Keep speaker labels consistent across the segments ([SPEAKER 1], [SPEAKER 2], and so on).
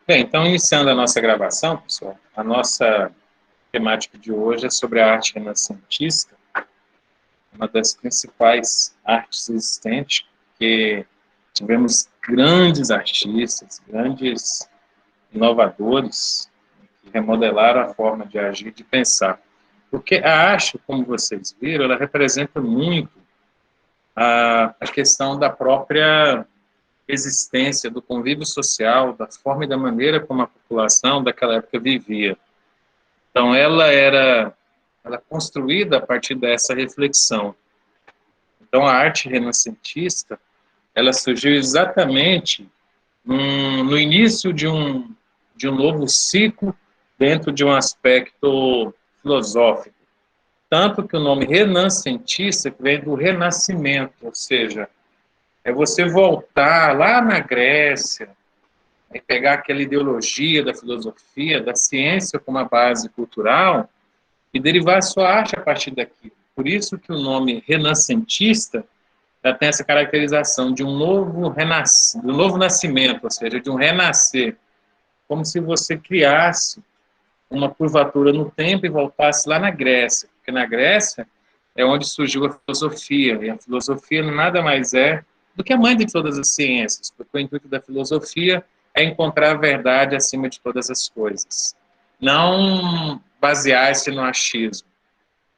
[SPEAKER 1] Bem, então, iniciando a nossa gravação, pessoal, a nossa temática de hoje é sobre a arte renascentista, uma das principais artes existentes, que tivemos grandes artistas, grandes inovadores, que remodelaram a forma de agir, de pensar. Porque a arte, como vocês viram, ela representa muito a questão da própria existência, do convívio social, da forma e da maneira como a população daquela época vivia. Então, ela é construída a partir dessa reflexão. Então, a arte renascentista, ela surgiu exatamente no início de um novo ciclo dentro de um aspecto filosófico. Tanto que o nome renascentista vem do renascimento, ou seja, é você voltar lá na Grécia, e pegar aquela ideologia da filosofia, da ciência como a base cultural, e derivar a sua arte a partir daquilo. Por isso que o nome renascentista já tem essa caracterização de um novo nascimento, ou seja, de um renascer, como se você criasse uma curvatura no tempo e voltasse lá na Grécia, porque na Grécia é onde surgiu a filosofia, e a filosofia nada mais é do que a mãe de todas as ciências, porque o intuito da filosofia é encontrar a verdade acima de todas as coisas, não basear-se no achismo.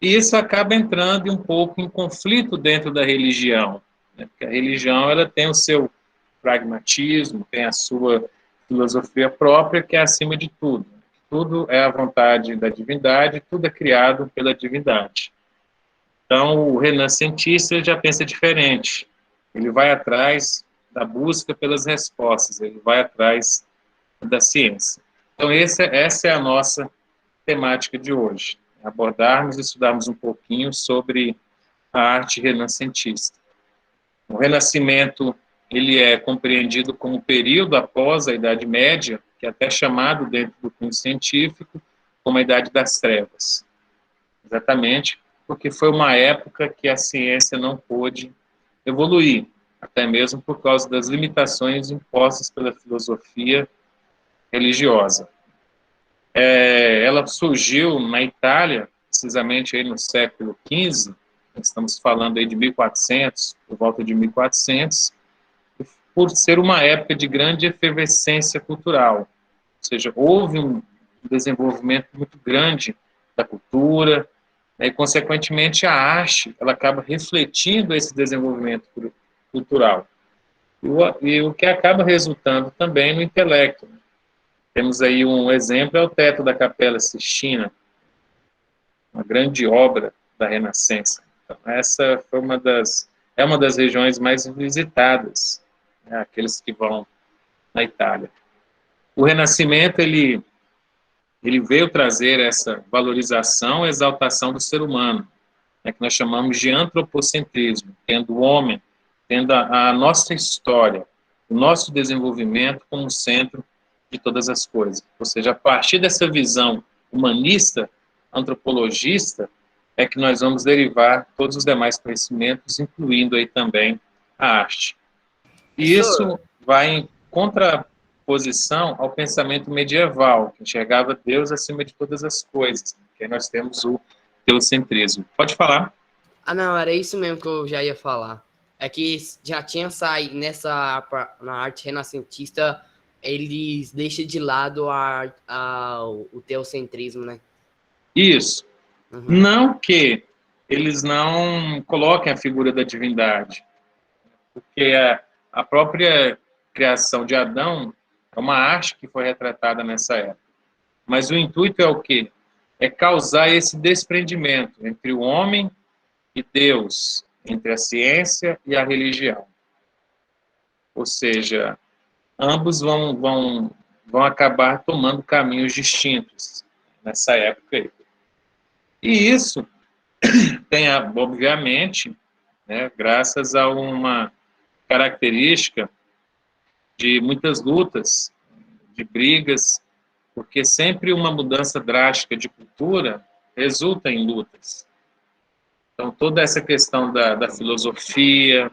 [SPEAKER 1] E isso acaba entrando um pouco em conflito dentro da religião, né? Porque a religião ela tem o seu pragmatismo, tem a sua filosofia própria, que é acima de tudo. Tudo é a vontade da divindade, tudo é criado pela divindade. Então, o renascentista já pensa diferente. Ele vai atrás da busca pelas respostas, ele vai atrás da ciência. Então, essa é a nossa temática de hoje. Abordarmos e estudarmos um pouquinho sobre a arte renascentista. O Renascimento ele é compreendido como o período após a Idade Média, que é até chamado dentro do cunho científico como a Idade das Trevas. Exatamente porque foi uma época que a ciência não pôde evoluir, até mesmo por causa das limitações impostas pela filosofia religiosa. Ela surgiu na Itália, precisamente aí no século XV, estamos falando aí de 1400, por volta de 1400, por ser uma época de grande efervescência cultural. Ou seja, houve um desenvolvimento muito grande da cultura, né, e, consequentemente, a arte ela acaba refletindo esse desenvolvimento cultural. E o que acaba resultando também no intelecto. Temos aí um exemplo, é o teto da Capela Sistina, uma grande obra da Renascença. Então, essa foi é uma das regiões mais visitadas, né, aqueles que vão na Itália. O Renascimento, ele veio trazer essa valorização e exaltação do ser humano, né, que nós chamamos de antropocentrismo, tendo o homem, tendo a nossa história, o nosso desenvolvimento como centro de todas as coisas. Ou seja, a partir dessa visão humanista, antropologista, é que nós vamos derivar todos os demais conhecimentos, incluindo aí também a arte. E
[SPEAKER 2] Professor,
[SPEAKER 1] isso vai em contraposição ao pensamento medieval, que enxergava Deus acima de todas as coisas, que aí nós temos o teocentrismo. Pode falar.
[SPEAKER 2] não, era isso mesmo que eu já ia falar. É que já tinha saído na arte renascentista, eles deixam de lado o teocentrismo, né?
[SPEAKER 1] Isso.
[SPEAKER 2] Uhum.
[SPEAKER 1] Não que eles não coloquem a figura da divindade, porque a própria criação de Adão é uma arte que foi retratada nessa época. Mas o intuito é o quê? É causar esse desprendimento entre o homem e Deus, entre a ciência e a religião. Ou seja, ambos vão acabar tomando caminhos distintos nessa época aí. E isso tem, obviamente, né, graças a uma característica de muitas lutas, de brigas, porque sempre uma mudança drástica de cultura resulta em lutas. Então, toda essa questão da filosofia,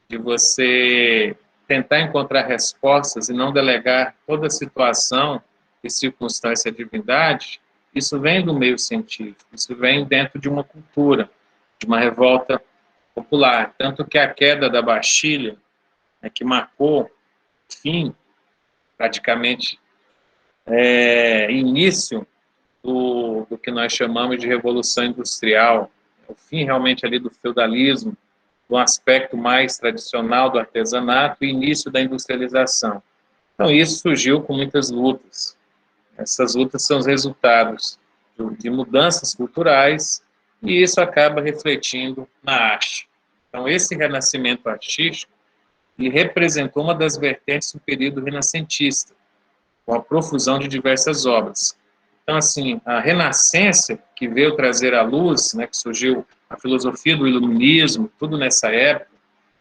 [SPEAKER 1] de você tentar encontrar respostas e não delegar toda a situação e circunstância à divindade, isso vem do meio científico, isso vem dentro de uma cultura, de uma revolta popular. Tanto que a queda da Bastilha, né, que marcou o fim, praticamente, início do que nós chamamos de Revolução Industrial, o fim realmente ali do feudalismo, do aspecto mais tradicional do artesanato e início da industrialização. Então, isso surgiu com muitas lutas. Essas lutas são os resultados de mudanças culturais e isso acaba refletindo na arte. Então, esse renascimento artístico ele representou uma das vertentes do período renascentista, com a profusão de diversas obras. Então, assim, a Renascença, que veio trazer à luz, né, que surgiu a filosofia do iluminismo, tudo nessa época,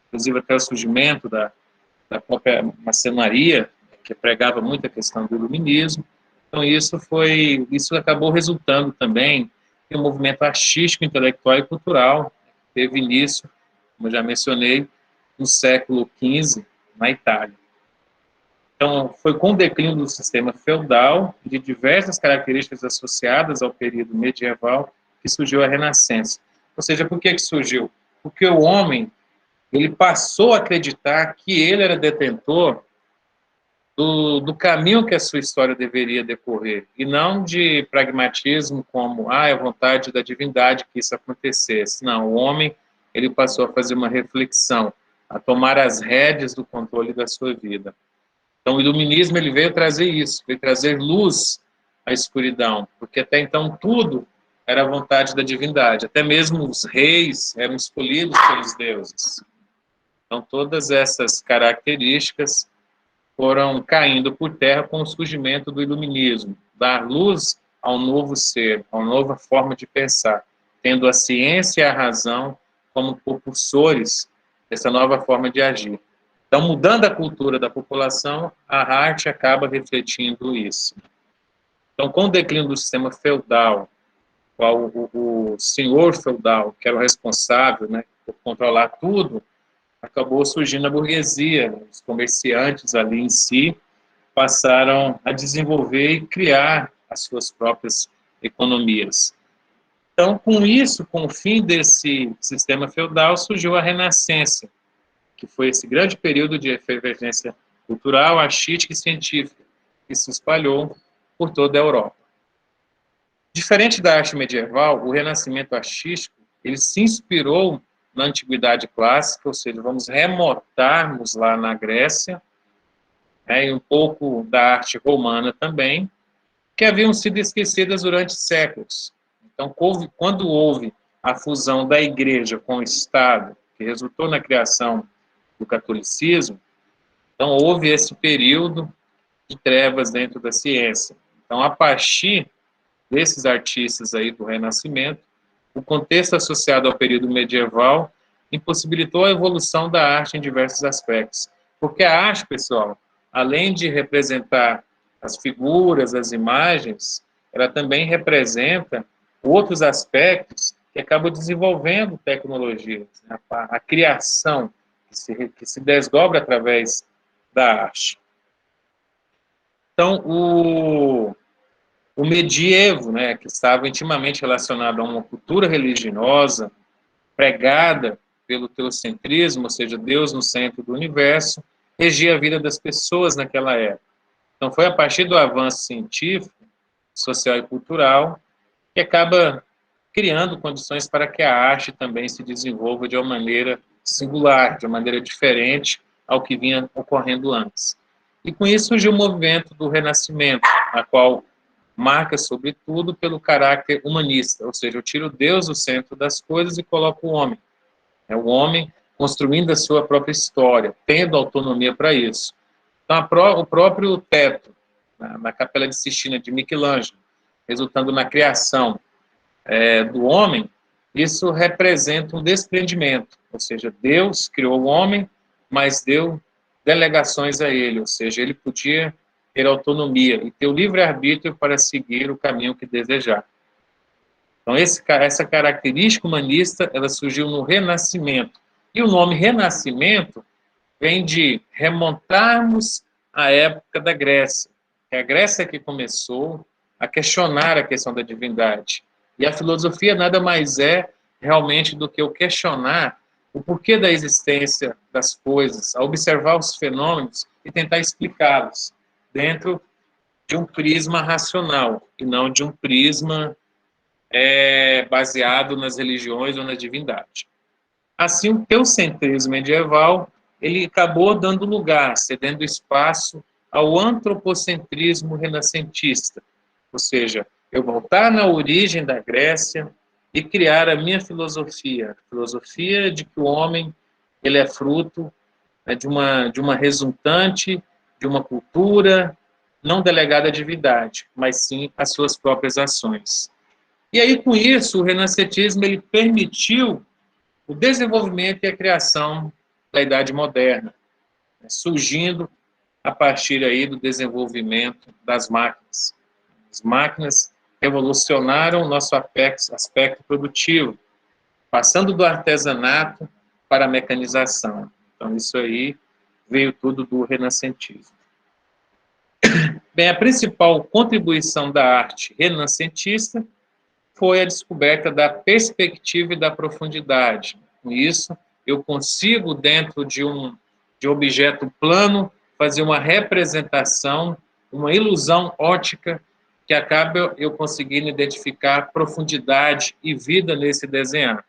[SPEAKER 1] inclusive até o surgimento da própria maçonaria, que pregava muito a questão do iluminismo. Então, isso acabou resultando também em um movimento artístico, intelectual e cultural, que teve início, como eu já mencionei, no século XV, na Itália. Então, foi com o declínio do sistema feudal e de diversas características associadas ao período medieval que surgiu a Renascença. Ou seja, por que surgiu? Porque o homem ele passou a acreditar que ele era detentor do caminho que a sua história deveria decorrer, e não de pragmatismo como, é vontade da divindade que isso acontecesse. Não, o homem ele passou a fazer uma reflexão, a tomar as rédeas do controle da sua vida. Então, o iluminismo ele veio trazer isso, veio trazer luz à escuridão, porque até então tudo era a vontade da divindade, até mesmo os reis eram escolhidos pelos deuses. Então, todas essas características foram caindo por terra com o surgimento do iluminismo, dar luz ao novo ser, a uma nova forma de pensar, tendo a ciência e a razão como propulsores dessa nova forma de agir. Então, mudando a cultura da população, a arte acaba refletindo isso. Então, com o declínio do sistema feudal, qual o senhor feudal, que era o responsável, né, por controlar tudo, acabou surgindo a burguesia. Os comerciantes ali em si passaram a desenvolver e criar as suas próprias economias. Então, com isso, com o fim desse sistema feudal, surgiu a Renascença, que foi esse grande período de efervescência cultural, artística e científica, que se espalhou por toda a Europa. Diferente da arte medieval, o renascimento artístico ele se inspirou na Antiguidade Clássica, ou seja, vamos remontarmos lá na Grécia, e um pouco da arte romana também, que haviam sido esquecidas durante séculos. Então, quando houve a fusão da Igreja com o Estado, que resultou na criação do catolicismo, então houve esse período de trevas dentro da ciência. Então, a partir desses artistas aí do Renascimento, o contexto associado ao período medieval impossibilitou a evolução da arte em diversos aspectos. Porque a arte, pessoal, além de representar as figuras, as imagens, ela também representa outros aspectos que acabam desenvolvendo tecnologias, né? A criação que se desdobra através da arte. Então, o medievo, né, que estava intimamente relacionado a uma cultura religiosa, pregada pelo teocentrismo, ou seja, Deus no centro do universo, regia a vida das pessoas naquela época. Então, foi a partir do avanço científico, social e cultural que acaba criando condições para que a arte também se desenvolva de uma maneira singular, de uma maneira diferente ao que vinha ocorrendo antes. E com isso surgiu o movimento do Renascimento, a qual marca, sobretudo, pelo caráter humanista, ou seja, eu tiro Deus do centro das coisas e coloco o homem. É o homem construindo a sua própria história, tendo autonomia para isso. Então, o próprio teto, na Capela de Sistina de Michelangelo, resultando na criação do homem, isso representa um desprendimento, ou seja, Deus criou o homem, mas deu delegações a ele, ou seja, ele podia ter autonomia e ter o livre-arbítrio para seguir o caminho que desejar. Então, essa característica humanista, ela surgiu no Renascimento. E o nome Renascimento vem de remontarmos à época da Grécia. É a Grécia que começou a questionar a questão da divindade. E a filosofia nada mais é realmente do que o questionar o porquê da existência das coisas, a observar os fenômenos e tentar explicá-los dentro de um prisma racional e não de um prisma baseado nas religiões ou na divindade. Assim, o teocentrismo medieval ele acabou dando lugar, cedendo espaço ao antropocentrismo renascentista, ou seja, eu voltar na origem da Grécia e criar a minha filosofia, a filosofia de que o homem ele é fruto de uma resultante, de uma cultura não delegada à divindade, mas sim às suas próprias ações. E aí, com isso, o renascentismo ele permitiu o desenvolvimento e a criação da Idade Moderna, surgindo a partir aí do desenvolvimento das máquinas. As máquinas revolucionaram o nosso aspecto produtivo, passando do artesanato para a mecanização. Então, isso aí veio tudo do renascentismo. Bem, a principal contribuição da arte renascentista foi a descoberta da perspectiva e da profundidade. Com isso, eu consigo, dentro de um objeto plano, fazer uma representação, uma ilusão ótica, que acaba eu conseguindo identificar profundidade e vida nesse desenhar.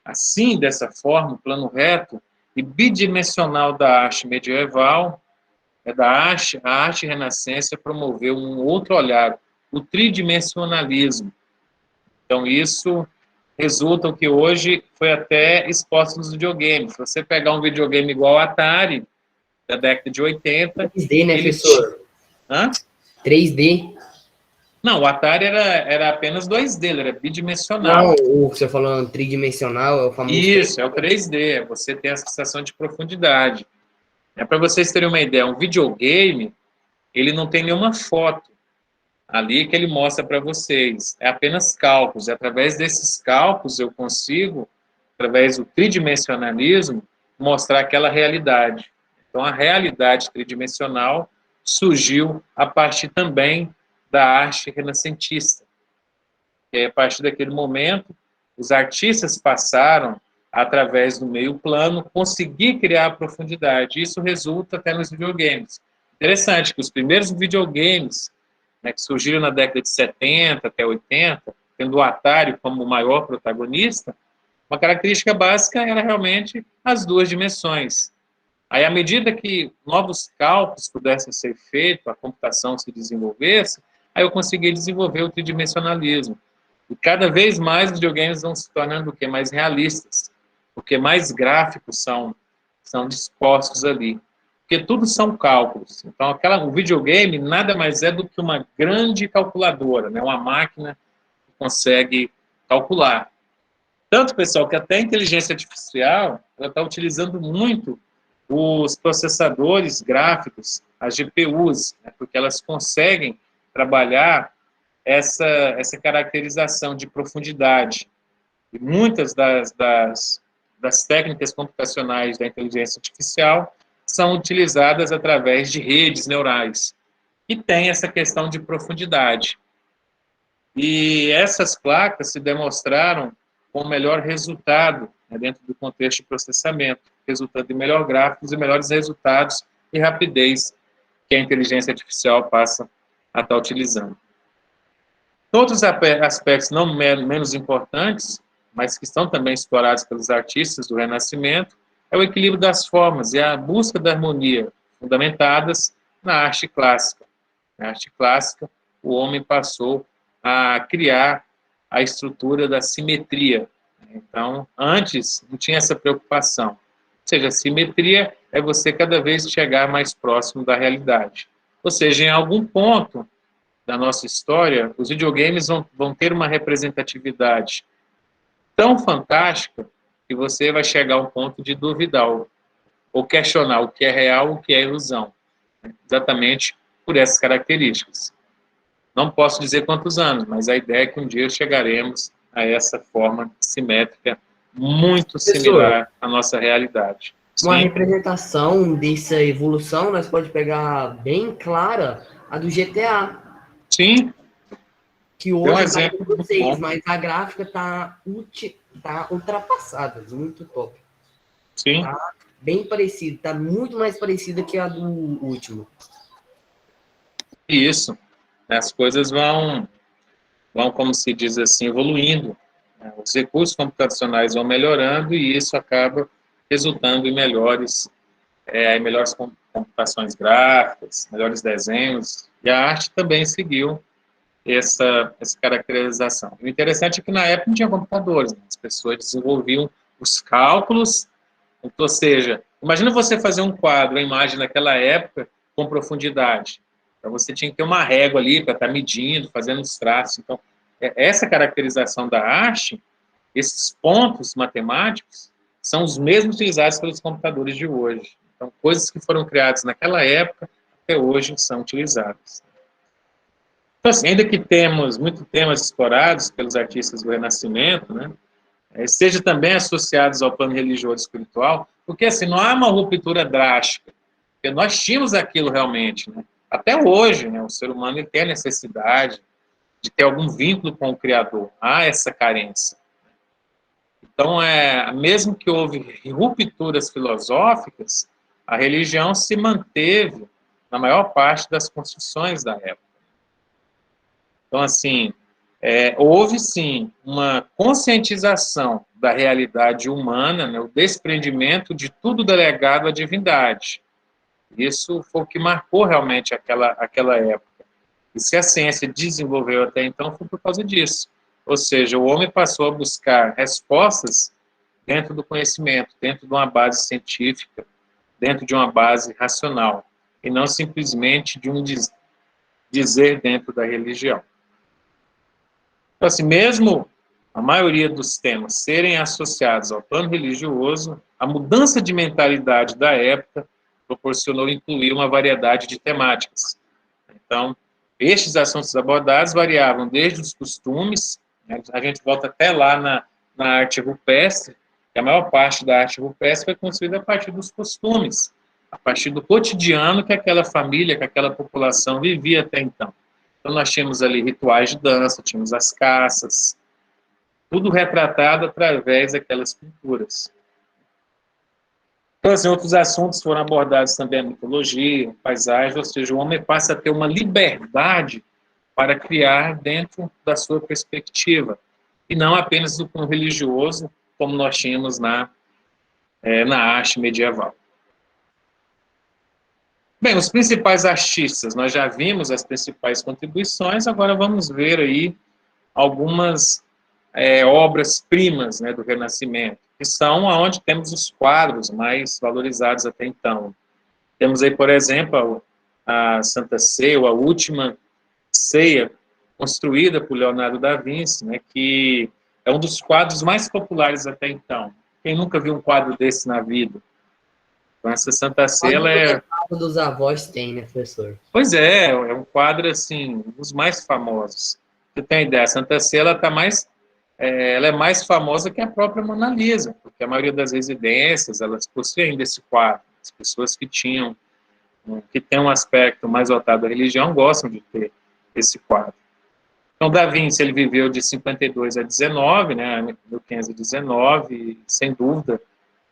[SPEAKER 1] Assim, dessa forma, o plano reto e bidimensional da arte medieval, a arte renascença promoveu um outro olhar, o tridimensionalismo. Então, isso resulta que hoje foi até exposto nos videogames. Se você pegar um videogame igual ao Atari, da década de 80...
[SPEAKER 2] 3D, né, professor?
[SPEAKER 1] Hã?
[SPEAKER 2] 3D.
[SPEAKER 1] Não, o Atari era apenas 2D, ele era bidimensional.
[SPEAKER 2] Não, o que você falou tridimensional é o famoso...
[SPEAKER 1] Isso, é o 3D, você tem a sensação de profundidade. Para vocês terem uma ideia, um videogame, ele não tem nenhuma foto ali que ele mostra para vocês. É apenas cálculos. E através desses cálculos eu consigo, através do tridimensionalismo, mostrar aquela realidade. Então, a realidade tridimensional surgiu a partir também da arte renascentista. E a partir daquele momento, os artistas passaram, através do meio plano, conseguir criar profundidade. Isso resulta até nos videogames. Interessante que os primeiros videogames, né, que surgiram na década de 70 até 80, tendo o Atari como o maior protagonista, uma característica básica era realmente as duas dimensões. Aí, à medida que novos cálculos pudessem ser feitos, a computação se desenvolvesse, aí eu consegui desenvolver o tridimensionalismo. E cada vez mais os videogames vão se tornando o quê? Mais realistas, porque mais gráficos são dispostos ali. Porque tudo são cálculos. Então, o videogame nada mais é do que uma grande calculadora, né? Uma máquina que consegue calcular. Tanto, pessoal, que até a inteligência artificial está utilizando muito os processadores gráficos, as GPUs, né? Porque elas conseguem trabalhar essa caracterização de profundidade. E muitas das técnicas computacionais da inteligência artificial são utilizadas através de redes neurais, que tem essa questão de profundidade. E essas placas se demonstraram com o melhor resultado, né, dentro do contexto de processamento, resultando em melhores gráficos e melhores resultados e rapidez que a inteligência artificial passa a estar utilizando. Outros aspectos não menos importantes, mas que estão também explorados pelos artistas do Renascimento, é o equilíbrio das formas e a busca da harmonia, fundamentadas na arte clássica. Na arte clássica, o homem passou a criar a estrutura da simetria. Então, antes, não tinha essa preocupação. Ou seja, a simetria é você cada vez chegar mais próximo da realidade. Ou seja, em algum ponto da nossa história, os videogames vão ter uma representatividade tão fantástica que você vai chegar ao ponto de duvidar ou questionar o que é real, o que é ilusão. Exatamente por essas características. Não posso dizer quantos anos, mas a ideia é que um dia chegaremos a essa forma simétrica muito similar à nossa realidade.
[SPEAKER 2] Uma
[SPEAKER 1] Sim,
[SPEAKER 2] representação dessa evolução, nós pode pegar bem clara a do GTA,
[SPEAKER 1] sim,
[SPEAKER 2] que
[SPEAKER 1] deu um
[SPEAKER 2] hoje está
[SPEAKER 1] exemplo
[SPEAKER 2] no
[SPEAKER 1] muito
[SPEAKER 2] 6,
[SPEAKER 1] bom.
[SPEAKER 2] mas a gráfica tá ultrapassada, muito top.
[SPEAKER 1] Sim,
[SPEAKER 2] Tá bem parecida, tá muito mais parecida que a do último.
[SPEAKER 1] e isso. As coisas vão, como se diz assim, evoluindo. Né? Os recursos computacionais vão melhorando e isso acaba resultando em melhores computações gráficas, melhores desenhos, e a arte também seguiu essa caracterização. O interessante é que na época não tinha computadores, né? As pessoas desenvolviam os cálculos, ou seja, imagina você fazer um quadro, uma imagem naquela época com profundidade. Então você tinha que ter uma régua ali para estar medindo, fazendo os traços. Então, essa caracterização da arte, esses pontos matemáticos, são os mesmos utilizados pelos computadores de hoje. Então, coisas que foram criadas naquela época, até hoje são utilizadas. Então, assim, ainda que temos muitos temas explorados pelos artistas do Renascimento, né, seja também associados ao plano religioso e espiritual, porque assim, não há uma ruptura drástica, porque nós tínhamos aquilo realmente. Né? Até hoje, né, o ser humano ele tem a necessidade de ter algum vínculo com o Criador. Há essa carência. Então, mesmo que houve rupturas filosóficas, a religião se manteve na maior parte das construções da época. Então, assim, houve sim uma conscientização da realidade humana, né, o desprendimento de tudo delegado à divindade. Isso foi o que marcou realmente aquela época. E se a ciência desenvolveu até então, foi por causa disso. Ou seja, o homem passou a buscar respostas dentro do conhecimento, dentro de uma base científica, dentro de uma base racional, e não simplesmente de um dizer dentro da religião. Então, assim, mesmo a maioria dos temas serem associados ao plano religioso, a mudança de mentalidade da época proporcionou incluir uma variedade de temáticas. Então, estes assuntos abordados variavam desde os costumes, né, a gente volta até lá na arte rupestre, que a maior parte da arte rupestre foi construída a partir dos costumes, a partir do cotidiano que aquela família, que aquela população vivia até então. Então, nós tínhamos ali rituais de dança, tínhamos as caças, tudo retratado através daquelas pinturas. Então, assim, outros assuntos foram abordados também, a mitologia, a paisagem, ou seja, o homem passa a ter uma liberdade para criar dentro da sua perspectiva, e não apenas do cunho religioso, como nós tínhamos na arte medieval. Bem, os principais artistas, nós já vimos as principais contribuições, agora vamos ver aí algumas obras-primas, né, do Renascimento, que são onde temos os quadros mais valorizados até então. Temos aí, por exemplo, a Santa Ceia, ou a Última Ceia, construída por Leonardo da Vinci, né, que é um dos quadros mais populares até então. Quem nunca viu um quadro desse na vida? Então, essa Santa Ceia,
[SPEAKER 2] Quase
[SPEAKER 1] ela
[SPEAKER 2] toda casa dos avós tem, né, professor?
[SPEAKER 1] pois é um quadro, assim, um dos mais famosos. Você tem ideia, a Santa Ceia, ela é mais famosa que a própria Mona Lisa, porque a maioria das residências, elas possuem ainda esse quadro. As pessoas que têm um aspecto mais voltado à religião gostam de ter esse quadro. Então, Da Vinci, ele viveu de 52 a 19, né, 1519, sem dúvida,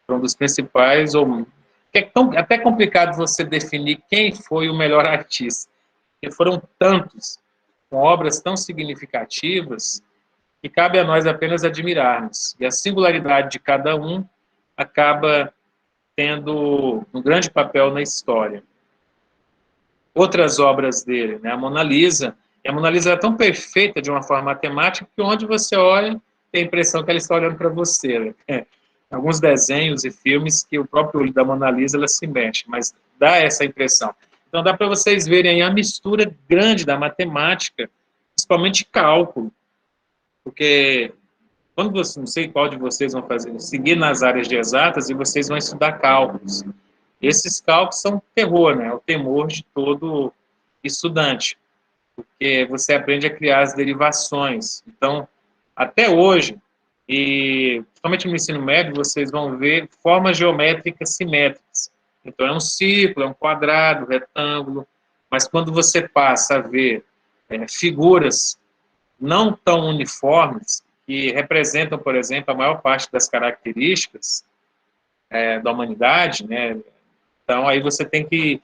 [SPEAKER 1] foi um dos principais, ou é até complicado você definir quem foi o melhor artista, porque foram tantos, com obras tão significativas, que cabe a nós apenas admirarmos. E a singularidade de cada um acaba tendo um grande papel na história. Outras obras dele, né? A Mona Lisa, e a Mona Lisa é tão perfeita de uma forma matemática que onde você olha, tem a impressão que ela está olhando para você. Né? Alguns desenhos e filmes que o próprio olho da Mona Lisa ela se mexe, mas dá essa impressão. Então dá para vocês verem aí a mistura grande da matemática, principalmente cálculo, porque quando você, não sei qual de vocês vão fazer, seguir nas áreas de exatas e vocês vão estudar cálculos. Esses cálculos são terror, né? É o temor de todo estudante, porque você aprende a criar as derivações. Então, até hoje, E, principalmente no ensino médio, vocês vão ver formas geométricas simétricas. Então, é um círculo, é um quadrado, retângulo, mas quando você passa a ver figuras não tão uniformes, que representam, por exemplo, a maior parte das características da humanidade, né? Então, aí você tem que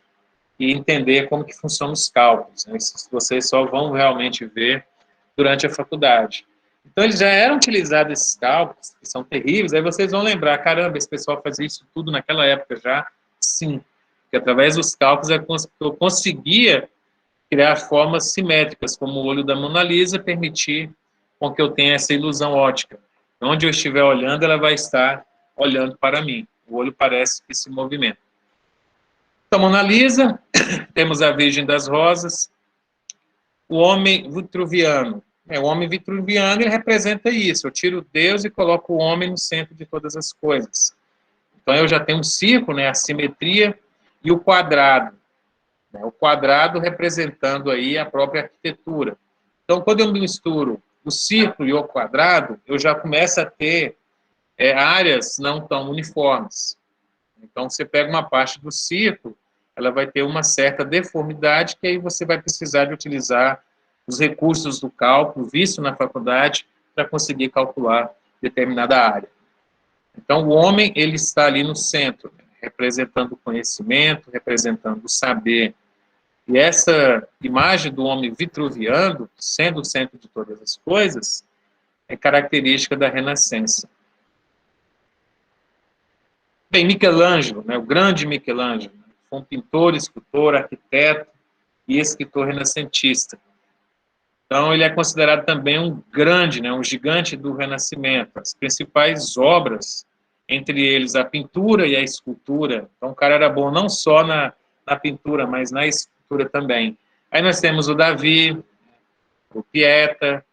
[SPEAKER 1] entender como que funcionam os cálculos, né? Isso vocês só vão realmente ver durante a faculdade. Então, eles já eram utilizados esses cálculos, que são terríveis, aí vocês vão lembrar, caramba, esse pessoal fazia isso tudo naquela época já? Sim, porque através dos cálculos eu conseguia criar formas simétricas, como o olho da Mona Lisa, permitir com que eu tenha essa ilusão ótica. Onde eu estiver olhando, ela vai estar olhando para mim. O olho parece que se movimenta. Então, Mona Lisa, temos a Virgem das Rosas, o homem vitruviano. O homem vitruviano, ele representa isso. Eu tiro Deus e coloco o homem no centro de todas as coisas. Então, eu já tenho um círculo, né, a simetria, e o quadrado. O quadrado representando aí a própria arquitetura. Então, quando eu misturo o círculo e o quadrado, eu já começo a ter áreas não tão uniformes. Então, você pega uma parte do círculo, ela vai ter uma certa deformidade, que aí você vai precisar de utilizar os recursos do cálculo, visto na faculdade, para conseguir calcular determinada área. Então, o homem, ele está ali no centro, né, representando o conhecimento, representando o saber. E essa imagem do homem vitruviano, sendo o centro de todas as coisas, é característica da Renascença. Bem, Michelangelo, né, o grande Michelangelo, foi um pintor, escultor, arquiteto e escritor renascentista. Então, ele é considerado também um grande, né, um gigante do Renascimento. As principais obras, entre eles a pintura e a escultura. Então, o cara era bom não só na pintura, mas na escultura também. Aí nós temos o Davi, o Pieta,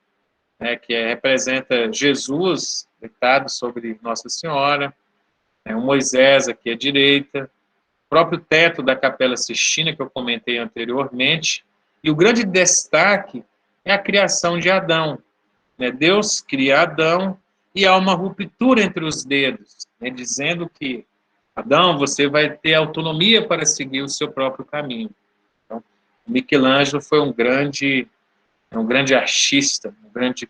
[SPEAKER 1] né, que representa Jesus deitado sobre Nossa Senhora, o Moisés aqui à direita, o próprio teto da Capela Sistina, que eu comentei anteriormente, e o grande destaque é a criação de Adão. Né? Deus cria Adão e há uma ruptura entre os dedos, né, dizendo que Adão, você vai ter autonomia para seguir o seu próprio caminho. Então, Michelangelo foi um grande artista, um grande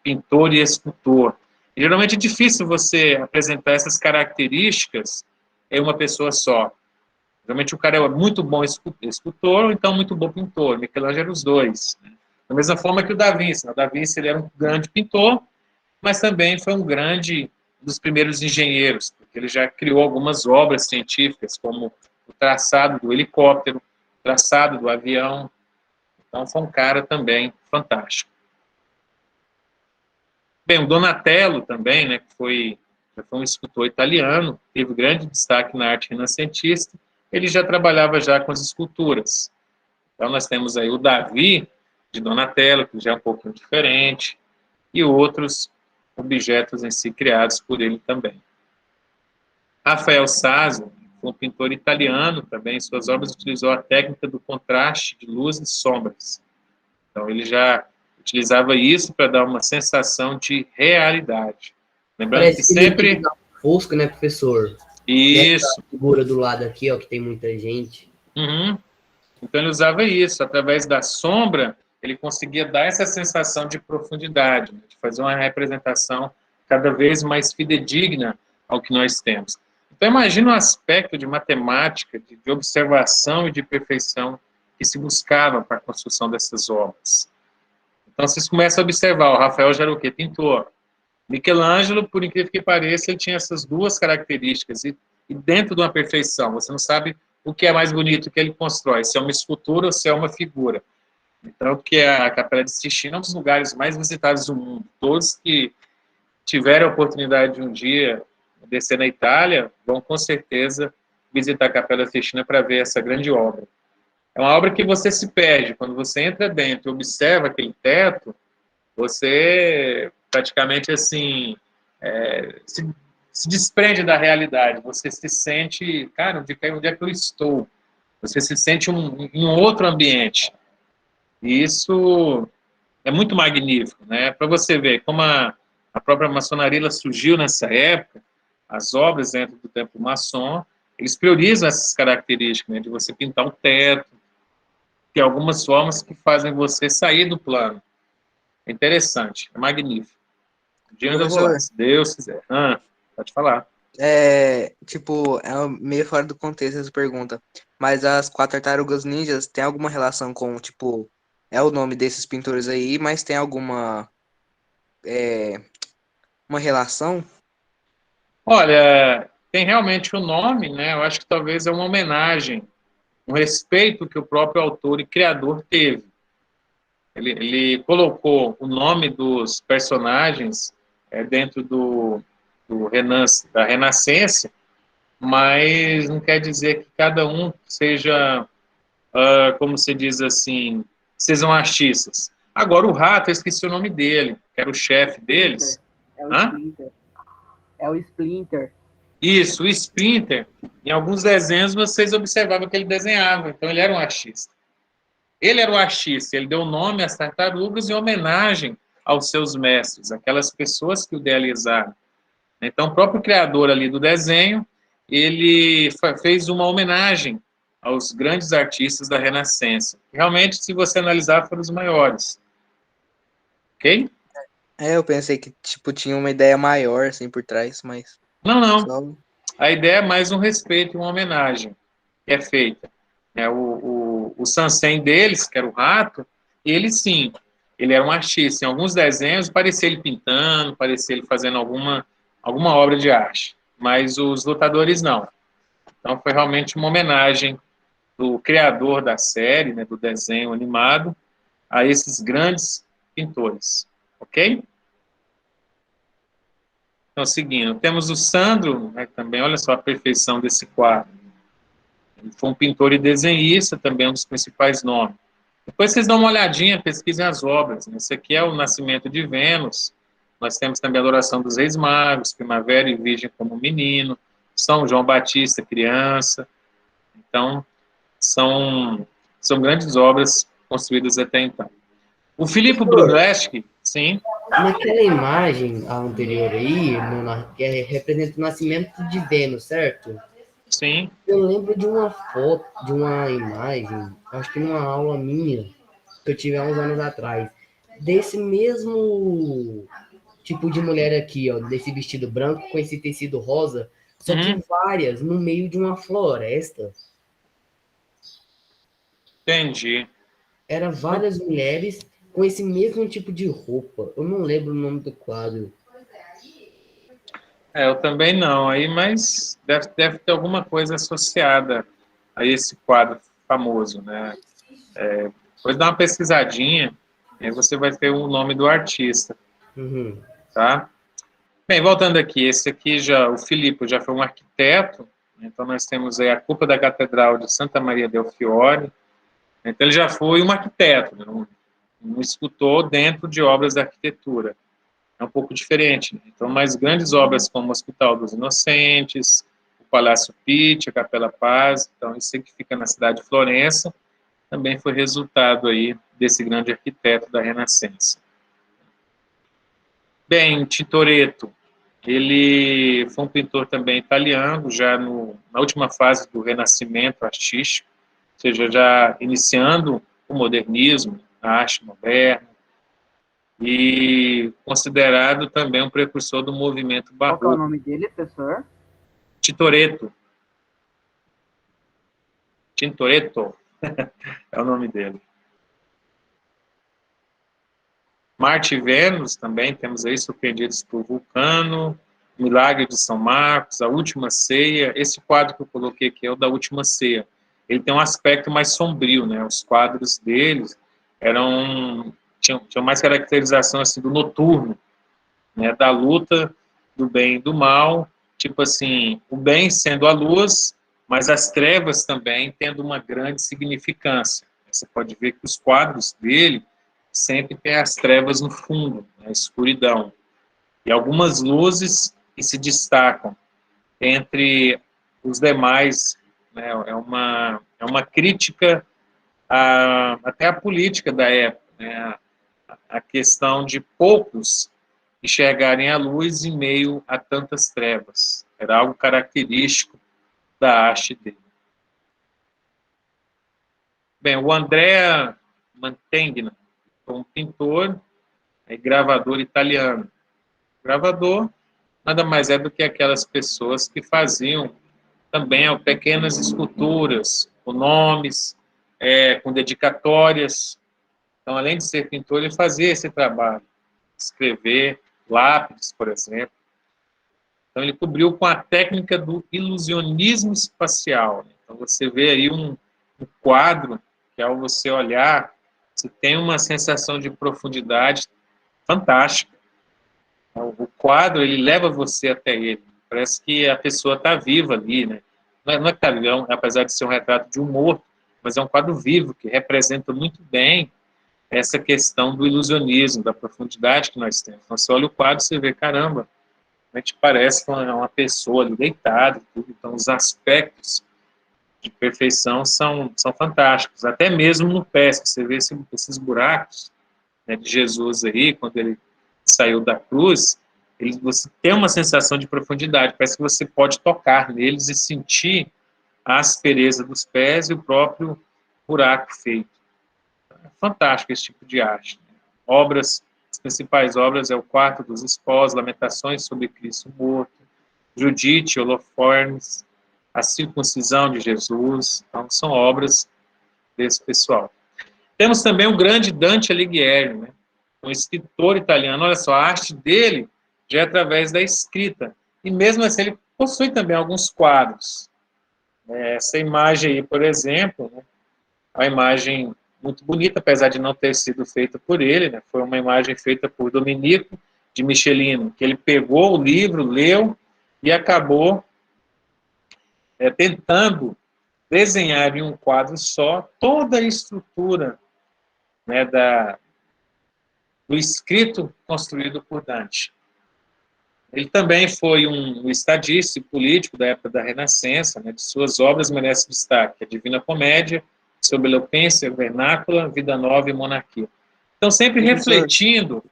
[SPEAKER 1] pintor e escultor. E, geralmente é difícil você apresentar essas características em uma pessoa só. Geralmente o cara é muito bom escultor ou então muito bom pintor. Michelangelo era os dois. Né? Da mesma forma que o Da Vinci. O Da Vinci ele era um grande pintor, mas também foi um grande dos primeiros engenheiros, porque ele já criou algumas obras científicas, como o traçado do helicóptero, o traçado do avião. Então foi um cara também fantástico. Bem, o Donatello também, né, que foi um escultor italiano, teve grande destaque na arte renascentista, ele já trabalhava já com as esculturas. Então nós temos aí o Davi, de Donatello, que já é um pouquinho diferente, e outros objetos em si criados por ele também. Rafael Sazio foi um pintor italiano também, em suas obras utilizou a técnica do contraste de luz e sombras. Então ele já utilizava isso para dar uma sensação de realidade. Lembrando
[SPEAKER 2] Parece
[SPEAKER 1] que
[SPEAKER 2] que
[SPEAKER 1] sempre...
[SPEAKER 2] Fosco, né, professor?
[SPEAKER 1] Isso.
[SPEAKER 2] Essa figura do lado aqui, ó, que tem muita gente.
[SPEAKER 1] Uhum. Então ele usava isso, através da sombra, ele conseguia dar essa sensação de profundidade, né, de fazer uma representação cada vez mais fidedigna ao que nós temos. Então imagina o aspecto de matemática, de observação e de perfeição que se buscava para a construção dessas obras. Então vocês começam a observar, o Rafael já era o quê? Pintor. Michelangelo, por incrível que pareça, ele tinha essas duas características, e dentro de uma perfeição, você não sabe o que é mais bonito que ele constrói, se é uma escultura ou se é uma figura. Então, que a Capela Sistina é um dos lugares mais visitados do mundo. Todos que tiverem a oportunidade de um dia descer na Itália, vão com certeza visitar a Capela Sistina para ver essa grande obra. É uma obra que você se perde. Quando você entra dentro e observa aquele teto, você praticamente assim se desprende da realidade. Você se sente, cara, onde é que eu estou? Você se sente em um outro ambiente. E isso é muito magnífico, né? Para você ver como A própria maçonaria ela surgiu nessa época, as obras dentro do templo maçom, eles priorizam essas características, né, de você pintar um teto, que é algumas formas que fazem você sair do plano. É interessante, é magnífico. Um dia eu ainda vou lá,
[SPEAKER 3] Professor,
[SPEAKER 1] se Deus quiser. Pode falar.
[SPEAKER 3] tipo, meio fora do contexto essa pergunta, mas as quatro tartarugas ninjas tem alguma relação com, tipo, é o nome desses pintores aí, mas tem alguma, é, uma relação?
[SPEAKER 1] Olha, tem realmente o nome, né? Eu acho que talvez é uma homenagem, um respeito que o próprio autor e criador teve. Ele colocou o nome dos personagens dentro da Renascença, mas não quer dizer que cada um seja, como se diz assim, sejam artistas. Agora, o rato, eu esqueci o nome dele, que era o chefe deles.
[SPEAKER 4] É o
[SPEAKER 1] Hã?
[SPEAKER 4] Splinter. É o Splinter.
[SPEAKER 1] Isso, o Splinter. Em alguns desenhos vocês observavam que ele desenhava, então ele era um artista. Ele era o artista, ele deu o nome às tartarugas em homenagem aos seus mestres, aquelas pessoas que o idealizaram. Então, o próprio criador ali do desenho, ele fez uma homenagem aos grandes artistas da Renascença. Realmente, se você analisar, foram os maiores. Ok?
[SPEAKER 3] Eu pensei que, tipo, tinha uma ideia maior, assim, por trás, mas
[SPEAKER 1] Não, não.
[SPEAKER 3] só...
[SPEAKER 1] A ideia é mais um respeito e uma homenagem que é feita. O Sansen deles, que era o rato, ele sim, ele era um artista. Em alguns desenhos parecia ele pintando, parecia ele fazendo alguma obra de arte, mas os lutadores não. Então foi realmente uma homenagem do criador da série, né, do desenho animado, a esses grandes pintores. Ok? Então, seguindo, temos o Sandro, né, também, olha só a perfeição desse quadro. Ele foi um pintor e desenhista, também um dos principais nomes. Depois vocês dão uma olhadinha, pesquisem as obras. Esse aqui é o Nascimento de Vênus. Nós temos também a Adoração dos Reis Magos, Primavera e Virgem como Menino, São João Batista, Criança. Então, são grandes obras construídas até então. O Filippo Brunelleschi, sim,
[SPEAKER 2] Naquela imagem a anterior aí, que representa o nascimento de Vênus, certo?
[SPEAKER 1] sim.
[SPEAKER 2] Eu lembro de uma foto, de uma imagem, acho que numa aula minha, que eu tive há uns anos atrás, desse mesmo tipo de mulher aqui, ó, desse vestido branco com esse tecido rosa, só que
[SPEAKER 1] Uhum,
[SPEAKER 2] várias no meio de uma floresta.
[SPEAKER 1] entendi.
[SPEAKER 2] Era várias mulheres com esse mesmo tipo de roupa. Eu não lembro o nome do quadro.
[SPEAKER 1] Eu também não, aí, mas deve ter alguma coisa associada a esse quadro famoso, né? Depois dá uma pesquisadinha, aí você vai ter o nome do artista,
[SPEAKER 2] Uhum.
[SPEAKER 1] tá? Bem, voltando aqui, esse aqui já, o Filippo já foi um arquiteto, então nós temos aí a cúpula da Catedral de Santa Maria del Fiore, então ele já foi um arquiteto, né? Um escultor dentro de obras de arquitetura. É um pouco diferente, né? Então, mais grandes obras como o Hospital dos Inocentes, o Palácio Pitti, a Capela Paz, então isso que fica na cidade de Florença, também foi resultado aí desse grande arquiteto da Renascença. Bem, Tintoretto, ele foi um pintor também italiano, já na última fase do Renascimento artístico, ou seja, já iniciando o modernismo, a arte moderna, e considerado também um precursor do movimento
[SPEAKER 4] Qual que é o
[SPEAKER 1] barroco.
[SPEAKER 4] nome dele, professor?
[SPEAKER 1] Tintoretto, Tintoretto é o nome dele. Marte e Vênus também temos aí surpreendidos por Vulcano, Milagre de São Marcos, A Última Ceia. Esse quadro que eu coloquei aqui é o da Última Ceia. Ele tem um aspecto mais sombrio, né? Os quadros deles tinham mais caracterização assim do noturno, né? Da luta do bem e do mal, tipo assim, o bem sendo a luz, mas as trevas também tendo uma grande significância. Você pode ver que os quadros dele sempre tem as trevas no fundo, né, a escuridão. E algumas luzes que se destacam entre os demais, né, é uma crítica até à política da época, né, a questão de poucos enxergarem a luz em meio a tantas trevas. Era algo característico da arte dele. Bem, o Andrea Mantegna foi um pintor e gravador italiano. Gravador nada mais é do que aquelas pessoas que faziam também pequenas esculturas, com nomes, com dedicatórias. Então, além de ser pintor, ele fazia esse trabalho, escrever lápides, por exemplo. Então, ele cobriu com a técnica do ilusionismo espacial. Então, você vê aí um quadro que, ao você olhar, você tem uma sensação de profundidade fantástica. O quadro, ele leva você até ele. Parece que a pessoa está viva ali, né? Não é que está viva, apesar de ser um retrato de um morto, mas é um quadro vivo, que representa muito bem essa questão do ilusionismo, da profundidade que nós temos. Então, você olha o quadro, você vê, caramba, a gente parece uma pessoa ali deitada, tudo. Então, os aspectos de perfeição são fantásticos. Até mesmo no pé, se você vê esses buracos, né, de Jesus aí, quando ele saiu da cruz, você tem uma sensação de profundidade, parece que você pode tocar neles e sentir a aspereza dos pés e o próprio buraco feito. É fantástico esse tipo de arte. As principais obras é o Quarto dos Esposos, Lamentações sobre Cristo Morto, Judite, Holofornes, A Circuncisão de Jesus. Então, são obras desse pessoal. Temos também o grande Dante Alighieri, né? Um escritor italiano. Olha só, a arte dele já é através da escrita. E mesmo assim, ele possui também alguns quadros. Essa imagem aí, por exemplo, né, é uma imagem muito bonita, apesar de não ter sido feita por ele, né? Foi uma imagem feita por Domenico de Michelino, que ele pegou o livro, leu e acabou tentando desenhar em um quadro só toda a estrutura, né, do escrito construído por Dante. Ele também foi um estadista e político da época da Renascença, né? De suas obras merece destaque a Divina Comédia, Sobre Eloquência, Vernácula, Vida Nova e Monarquia. Então, sempre refletindo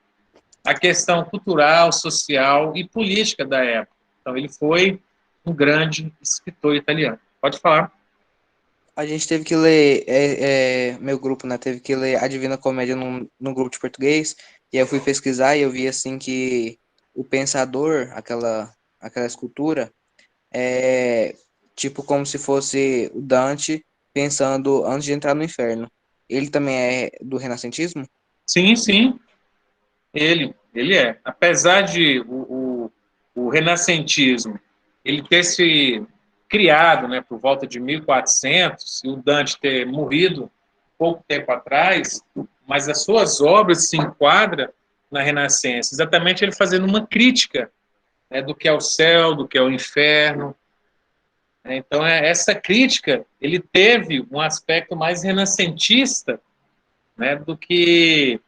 [SPEAKER 1] a questão cultural, social e política da época. Então, ele foi um grande escritor italiano. Pode falar.
[SPEAKER 3] A gente teve que ler, meu grupo, né, teve que ler a Divina Comédia num grupo de português, e aí eu fui pesquisar e eu vi, assim, que o Pensador, aquela escultura, é tipo como se fosse o Dante pensando antes de entrar no inferno. Ele também é do renascentismo?
[SPEAKER 1] Sim, sim. Ele é. Apesar de o renascentismo ele ter se criado, né, por volta de 1400, e o Dante ter morrido pouco tempo atrás, mas as suas obras se enquadram na Renascença, exatamente ele fazendo uma crítica, né, do que é o céu, do que é o inferno. Então, essa crítica, ele teve um aspecto mais renascentista, né, do que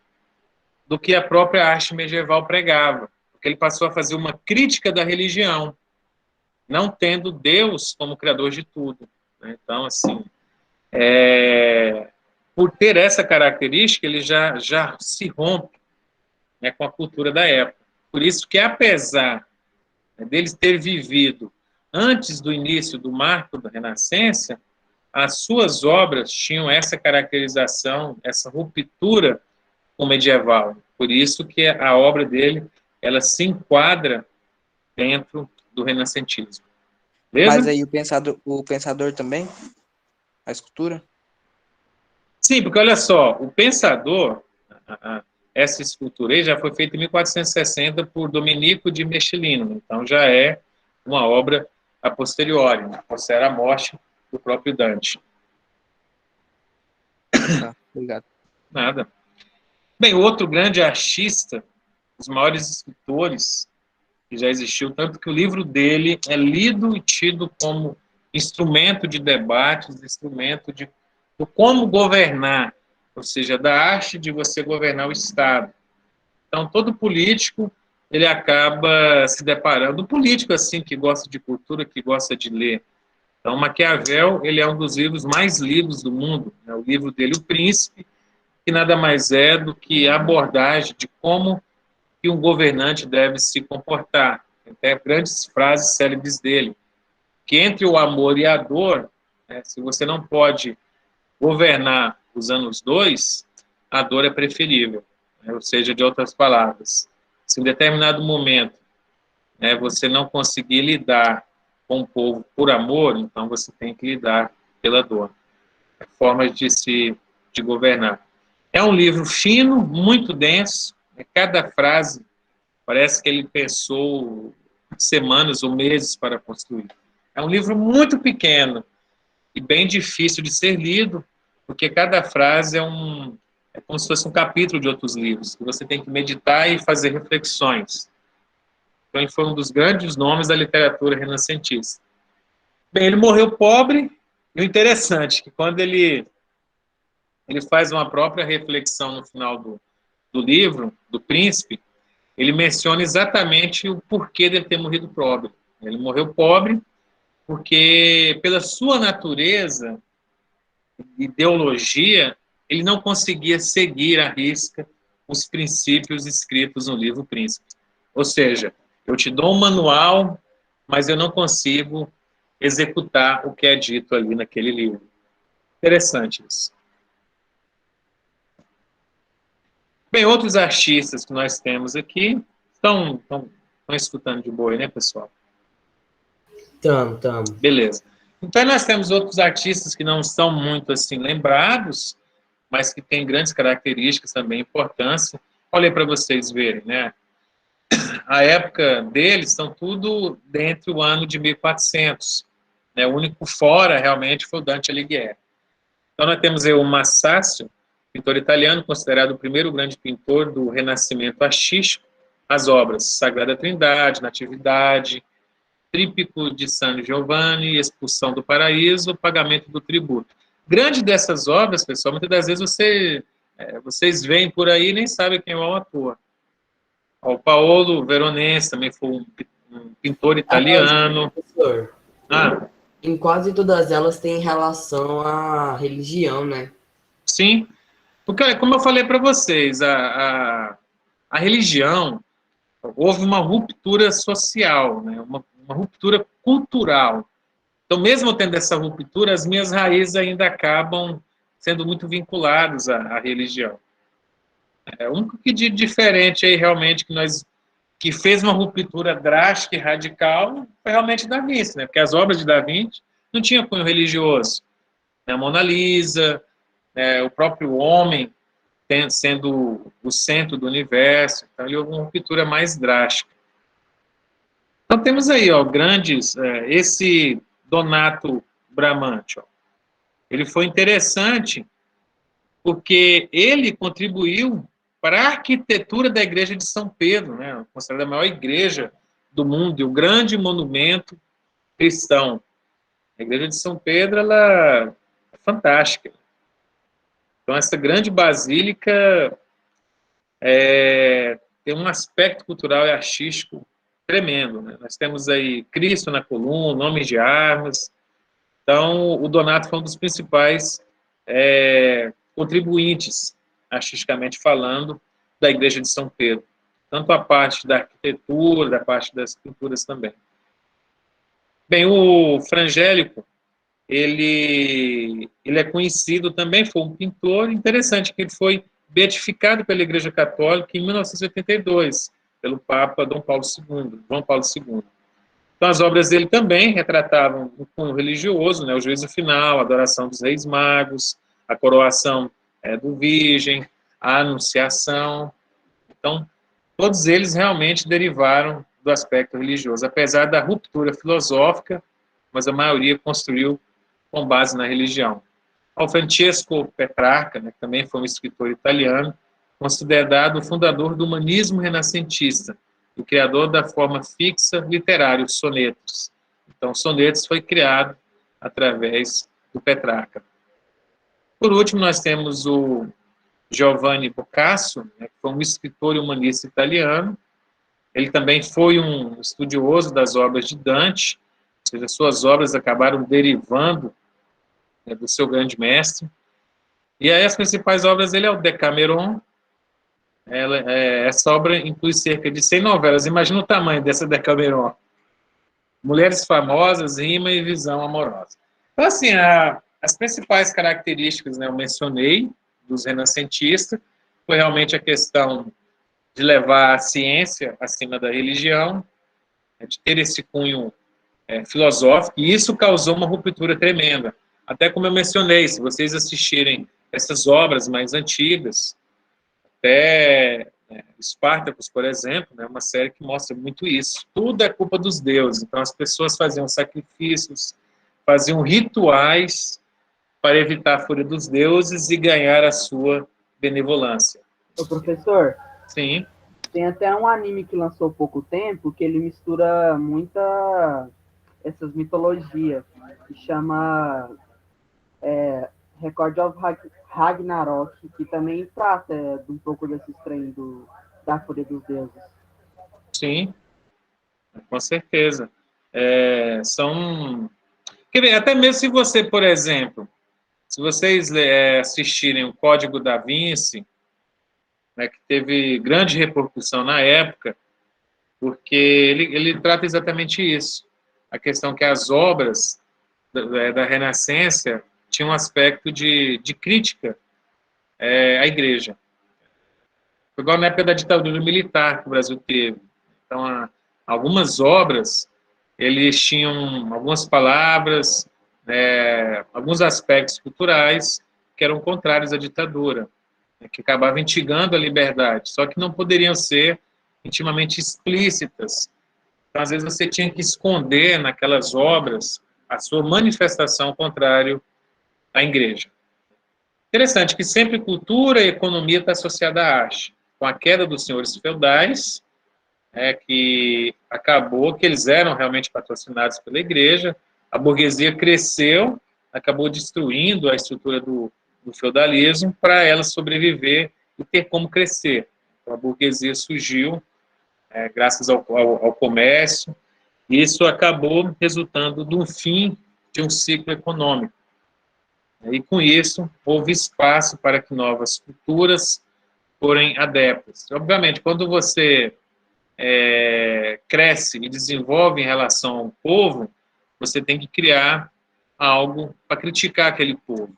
[SPEAKER 1] a própria arte medieval pregava, porque ele passou a fazer uma crítica da religião, não tendo Deus como criador de tudo. Né? Então, assim, por ter essa característica, ele já se rompe, né, com a cultura da época. Por isso que, apesar, né, deles ter vivido antes do início do marco da Renascença, as suas obras tinham essa caracterização, essa ruptura com o medieval. Por isso que a obra dele, ela se enquadra dentro do renascentismo. Beleza?
[SPEAKER 3] Mas aí o pensador também? A escultura?
[SPEAKER 1] Sim, porque olha só, o Pensador, essa escultura aí já foi feita em 1460 por Domenico de Michelino, então já é uma obra a posteriori, né, posterior à morte do próprio Dante.
[SPEAKER 3] Tá, obrigado.
[SPEAKER 1] Nada. Bem, outro grande artista, os maiores escritores que já existiu, tanto que o livro dele é lido e tido como instrumento de debates, instrumento de como governar, ou seja, da arte de você governar o Estado. Então, todo político, ele acaba se deparando, político assim, que gosta de cultura, que gosta de ler. Então, Maquiavel, ele é um dos livros mais lidos do mundo, né? O livro dele, O Príncipe, que nada mais é do que a abordagem de como que um governante deve se comportar. Tem grandes frases célebres dele, que entre o amor e a dor, né, se você não pode governar usando os dois, a dor é preferível. Né? Ou seja, de outras palavras, se em determinado momento, né, você não conseguir lidar com o povo por amor, então você tem que lidar pela dor. É formas de governar. É um livro fino, muito denso, né? Cada frase parece que ele pensou semanas ou meses para construir. É um livro muito pequeno e bem difícil de ser lido, porque cada frase é como se fosse um capítulo de outros livros, que você tem que meditar e fazer reflexões. Então, ele foi um dos grandes nomes da literatura renascentista. Bem, ele morreu pobre, e o interessante é que quando ele faz uma própria reflexão no final do livro, do Príncipe, ele menciona exatamente o porquê dele ter morrido pobre. Ele morreu pobre porque, pela sua natureza, ideologia, ele não conseguia seguir à risca os princípios escritos no livro Príncipe. Ou seja, eu te dou um manual, mas eu não consigo executar o que é dito ali naquele livro. Interessante isso. Bem, outros artistas que nós temos aqui estão escutando de boa, né, pessoal?
[SPEAKER 2] Tamo.
[SPEAKER 1] Beleza. Então, nós temos outros artistas que não são muito assim lembrados, mas que têm grandes características também, importância. Olha aí para vocês verem, né? A época deles estão tudo dentro do ano de 1400. Né? O único fora, realmente, foi o Dante Alighieri. Então, nós temos aí o Massácio, pintor italiano, considerado o primeiro grande pintor do Renascimento artístico. As obras Sagrada Trindade, Natividade, Trípico de San Giovanni, Expulsão do Paraíso, Pagamento do Tributo. Grande dessas obras, pessoal, muitas das vezes vocês veem por aí e nem sabem quem é o autor. O Paolo Veronese também foi um pintor italiano.
[SPEAKER 2] Professor,
[SPEAKER 1] Ah,
[SPEAKER 2] em quase todas elas tem relação à religião, né?
[SPEAKER 1] sim, porque, como eu falei para vocês, a religião, houve uma ruptura social, né? uma ruptura cultural. Então, mesmo tendo essa ruptura, as minhas raízes ainda acabam sendo muito vinculadas à religião. É o único que de diferente aí realmente que fez uma ruptura drástica e radical foi realmente Da Vinci, né? Porque as obras de Da Vinci não tinham cunho religioso. Né? A Mona Lisa, o próprio homem sendo o centro do universo, então houve uma ruptura mais drástica. Então temos aí, ó, esse Donato Bramante, ó, ele foi interessante porque ele contribuiu para a arquitetura da igreja de São Pedro, né, considerada a maior igreja do mundo e o grande monumento cristão. A igreja de São Pedro, ela é fantástica. Então, essa grande basílica tem um aspecto cultural e artístico tremendo. Né? Nós temos aí Cristo na coluna, homens de armas. Então, o Donato foi um dos principais contribuintes, artisticamente falando, da igreja de São Pedro. Tanto a parte da arquitetura, da parte das pinturas também. Bem, o Frangélico, ele é conhecido também, foi um pintor interessante, que ele foi beatificado pela Igreja Católica em 1982, pelo Papa João Paulo II. Então, as obras dele também retratavam o cunho religioso, né, o juízo final, a adoração dos reis magos, a coroação do Virgem, a anunciação. Então, todos eles realmente derivaram do aspecto religioso, apesar da ruptura filosófica, mas a maioria construiu com base na religião. O Francesco Petrarca, né, que também foi um escritor italiano, considerado o fundador do humanismo renascentista, o criador da forma fixa literária, os sonetos. Então, sonetos foi criado através do Petrarca. Por último, nós temos o Giovanni Boccaccio, né, que foi um escritor e humanista italiano. Ele também foi um estudioso das obras de Dante, ou seja, suas obras acabaram derivando do seu grande mestre. E aí as principais obras dele é o Decameron, Essa obra inclui cerca de 100 novelas. Imagina o tamanho dessa Decameron. Mulheres famosas, rima e visão amorosa. Então, assim, as principais características, né, eu mencionei, dos renascentistas, foi realmente a questão de levar a ciência acima da religião, né, de ter esse cunho filosófico, e isso causou uma ruptura tremenda. Até como eu mencionei, se vocês assistirem essas obras mais antigas, até Espartacus, por exemplo, né, uma série que mostra muito isso. Tudo é culpa dos deuses. Então, as pessoas faziam sacrifícios, faziam rituais para evitar a fúria dos deuses e ganhar a sua benevolência.
[SPEAKER 4] Ô, professor,
[SPEAKER 1] Sim.
[SPEAKER 4] tem até um anime que lançou há pouco tempo que ele mistura muita essas mitologias, que chama Record of Ragnarok, que também trata de um pouco desses trem da fúria dos deuses.
[SPEAKER 1] Sim, com certeza. Quer ver, até mesmo se você, por exemplo, se vocês assistirem o Código da Vinci, né, que teve grande repercussão na época, porque ele trata exatamente isso. A questão que as obras da Renascença tinham um aspecto de crítica à igreja. Foi igual na época da ditadura militar que o Brasil teve. Então, algumas obras, eles tinham algumas palavras, alguns aspectos culturais que eram contrários à ditadura, né, que acabavam instigando a liberdade, só que não poderiam ser intimamente explícitas. Então, às vezes, você tinha que esconder naquelas obras a sua manifestação contrária à igreja. Interessante que sempre cultura e economia está associada à arte. Com a queda dos senhores feudais, que acabou que eles eram realmente patrocinados pela igreja, a burguesia cresceu, acabou destruindo a estrutura do feudalismo para ela sobreviver e ter como crescer. Então, a burguesia surgiu graças ao comércio, e isso acabou resultando no fim de um ciclo econômico. E com isso, houve espaço para que novas culturas forem adeptas. Obviamente, quando você cresce e desenvolve em relação ao povo, você tem que criar algo para criticar aquele povo.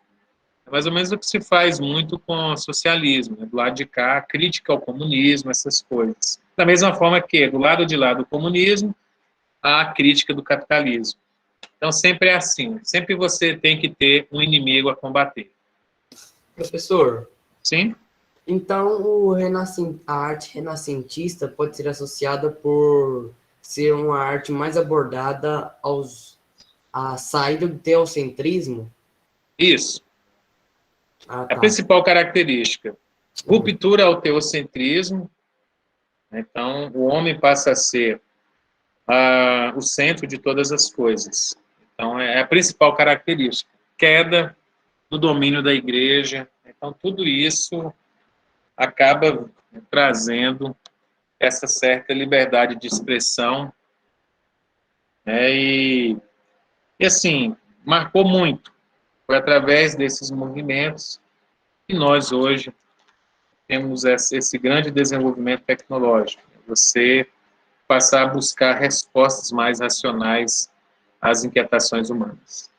[SPEAKER 1] É mais ou menos o que se faz muito com o socialismo, né? Do lado de cá, a crítica ao comunismo, essas coisas. Da mesma forma que, do lado de lá do comunismo, a crítica do capitalismo. Então, sempre é assim. Sempre você tem que ter um inimigo a combater.
[SPEAKER 2] Professor,
[SPEAKER 1] Sim?
[SPEAKER 2] então a arte renascentista pode ser associada por ser uma arte mais abordada à saída do teocentrismo?
[SPEAKER 1] Isso.
[SPEAKER 2] Ah,
[SPEAKER 1] A
[SPEAKER 2] tá.
[SPEAKER 1] principal característica. Ruptura ao teocentrismo. Então, o homem passa a ser o centro de todas as coisas. Então, é a principal característica. Queda do domínio da igreja. Então, tudo isso acaba trazendo essa certa liberdade de expressão, né? E assim, marcou muito. Foi através desses movimentos que nós hoje temos esse grande desenvolvimento tecnológico. Você passar a buscar respostas mais racionais às inquietações humanas.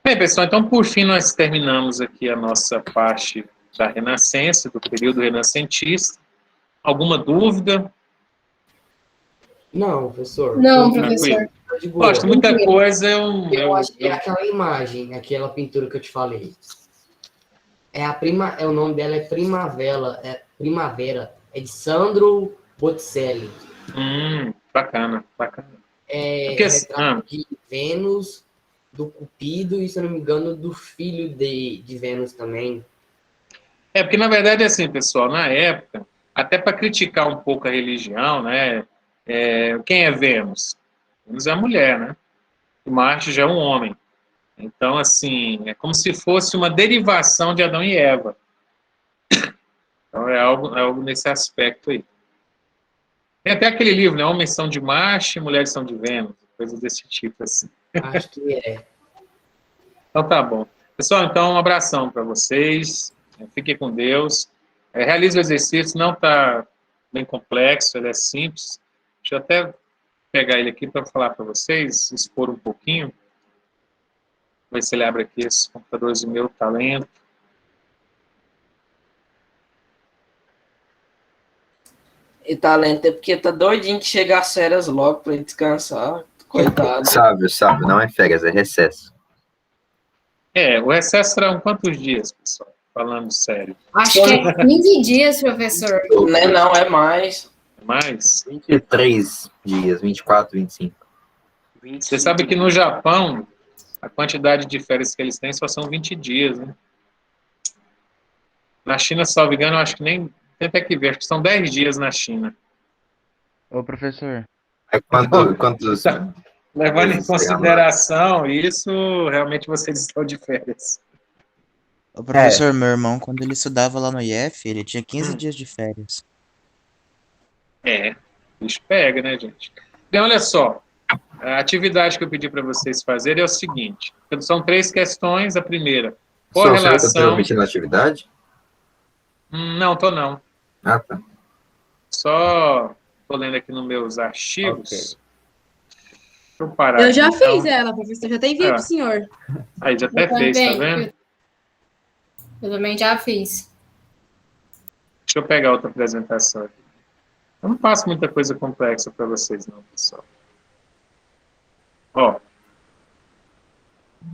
[SPEAKER 1] Bem, pessoal, então, por fim, nós terminamos aqui a nossa parte da Renascença, do período renascentista. Alguma dúvida?
[SPEAKER 2] Não, professor.
[SPEAKER 5] Não,
[SPEAKER 1] Tranquilo.
[SPEAKER 5] professor.
[SPEAKER 2] De boa.
[SPEAKER 1] Gosto, muita coisa
[SPEAKER 2] Eu acho que é aquela imagem, aquela pintura que eu te falei. O nome dela é Primavera. É de Sandro Botticelli.
[SPEAKER 1] Bacana, bacana.
[SPEAKER 2] Retrato de Vênus, do Cupido e, se eu não me engano, do filho de Vênus também.
[SPEAKER 1] Porque, na verdade, assim, pessoal, na época, até para criticar um pouco a religião, né? Quem é Vênus? Vênus é a mulher, né? O Marte já é um homem. Então, assim, é como se fosse uma derivação de Adão e Eva. Então, é algo nesse aspecto aí. Tem até aquele livro, né? Homens são de Marte e mulheres são de Vênus. Coisas desse tipo, assim.
[SPEAKER 2] Acho que é.
[SPEAKER 1] Então, tá bom. Pessoal, então, um abração para vocês. Fiquem com Deus. Realize o exercício, não está bem complexo, ele é simples. Deixa eu até pegar ele aqui para falar para vocês, expor um pouquinho. Ver se ele abre aqui esses computadores do meu talento.
[SPEAKER 5] E talento é porque tá doidinho que chega às férias logo pra ele descansar. Coitado.
[SPEAKER 6] Sábio, não é férias, é recesso.
[SPEAKER 1] O recesso serão quantos dias, pessoal? Falando sério.
[SPEAKER 7] Acho que é 15 dias, professor.
[SPEAKER 5] Não, é mais.
[SPEAKER 1] Mais?
[SPEAKER 6] 23 dias, 24, 25.
[SPEAKER 1] Você sabe que no Japão, a quantidade de férias que eles têm só são 20 dias, né? Na China, se não me engano, eu acho que nem... Tem até que ver, acho que são 10 dias na China.
[SPEAKER 8] Ô, professor.
[SPEAKER 6] Quantos...
[SPEAKER 1] Levando em consideração isso, realmente vocês estão de férias.
[SPEAKER 8] Ô, professor, meu irmão, quando ele estudava lá no IF, ele tinha 15 dias de férias.
[SPEAKER 1] Bicho pega, né, gente? Então, olha só. A atividade que eu pedi para vocês fazerem é o seguinte. São 3 questões. A primeira, correlação...
[SPEAKER 6] Você está permitindo a atividade?
[SPEAKER 1] Não, tô não.
[SPEAKER 6] Ah, tá.
[SPEAKER 1] Só tô lendo aqui nos meus artigos.
[SPEAKER 6] Ok.
[SPEAKER 1] Deixa eu parar
[SPEAKER 7] Eu
[SPEAKER 1] aqui,
[SPEAKER 7] já
[SPEAKER 1] então.
[SPEAKER 7] fiz ela, professor. Já tem vídeo pro senhor.
[SPEAKER 1] Aí, já até
[SPEAKER 7] Eu
[SPEAKER 1] fez, tá
[SPEAKER 7] também.
[SPEAKER 1] vendo?
[SPEAKER 7] Eu também já fiz.
[SPEAKER 1] Deixa eu pegar outra apresentação aqui. Eu não passo muita coisa complexa para vocês, não, pessoal. Ó,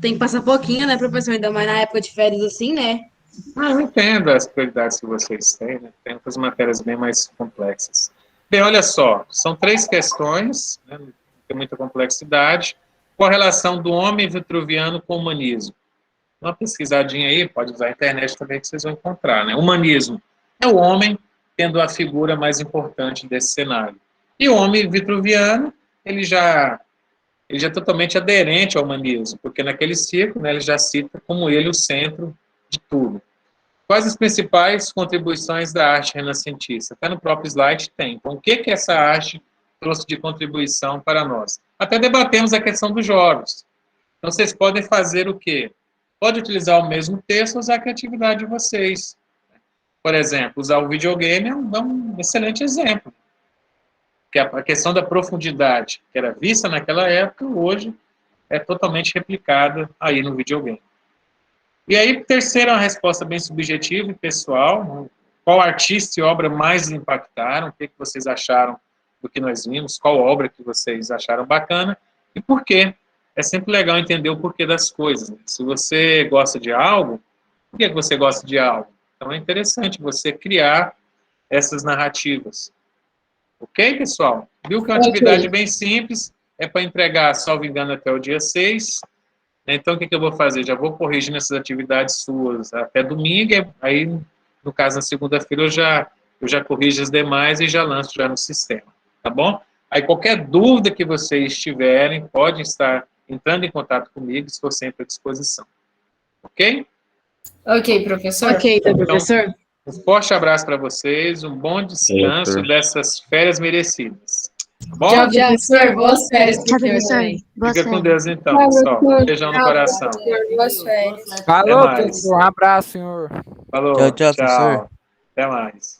[SPEAKER 7] Tem que passar pouquinho, né, professor? Ainda mais na época de férias assim, né?
[SPEAKER 1] eu entendo as prioridades que vocês têm, né? Tem outras matérias bem mais complexas. Bem, olha só, são 3 questões, né? Não tem muita complexidade. Correlação do homem vitruviano com o humanismo. Dá uma pesquisadinha aí, pode usar a internet também que vocês vão encontrar, né? Humanismo é o homem tendo a figura mais importante desse cenário. E o homem vitruviano, ele já é totalmente aderente ao humanismo, porque naquele ciclo, né, ele já cita como ele o centro de tudo. Quais as principais contribuições da arte renascentista? Até no próprio slide tem. Então, o que essa arte trouxe de contribuição para nós? Até debatemos a questão dos jogos. Então, vocês podem fazer o quê? Pode utilizar o mesmo texto ou usar a criatividade de vocês. Por exemplo, usar o videogame é um excelente exemplo. Que a questão da profundidade, que era vista naquela época, hoje é totalmente replicada aí no videogame. E aí, terceira, uma resposta bem subjetiva e pessoal. Qual artista e obra mais impactaram? O que vocês acharam do que nós vimos? Qual obra que vocês acharam bacana? E por quê? É sempre legal entender o porquê das coisas. Né? Se você gosta de algo, por que você gosta de algo? Então, é interessante você criar essas narrativas. Ok, pessoal? Viu que é uma atividade bem simples, é para entregar, salvo engano, até o dia 6. Então, o que eu vou fazer? Já vou corrigindo essas atividades suas até domingo, aí, no caso, na segunda-feira, eu já corrijo as demais e já lanço já no sistema, tá bom? Aí, qualquer dúvida que vocês tiverem, podem estar entrando em contato comigo, estou sempre à disposição. Ok?
[SPEAKER 7] Ok, professor.
[SPEAKER 2] Ok, professor.
[SPEAKER 1] Um forte abraço para vocês, um bom descanso dessas férias merecidas. Tá bom?
[SPEAKER 7] Tchau, professor. Boas férias pro senhor também.
[SPEAKER 1] Fica com Deus então, pessoal. Beijão no coração.
[SPEAKER 7] Boas férias.
[SPEAKER 1] Até
[SPEAKER 9] Falou,
[SPEAKER 1] mais.
[SPEAKER 9] professor. Um abraço, senhor.
[SPEAKER 1] Falou,
[SPEAKER 8] Tchau, professor.
[SPEAKER 1] Até mais.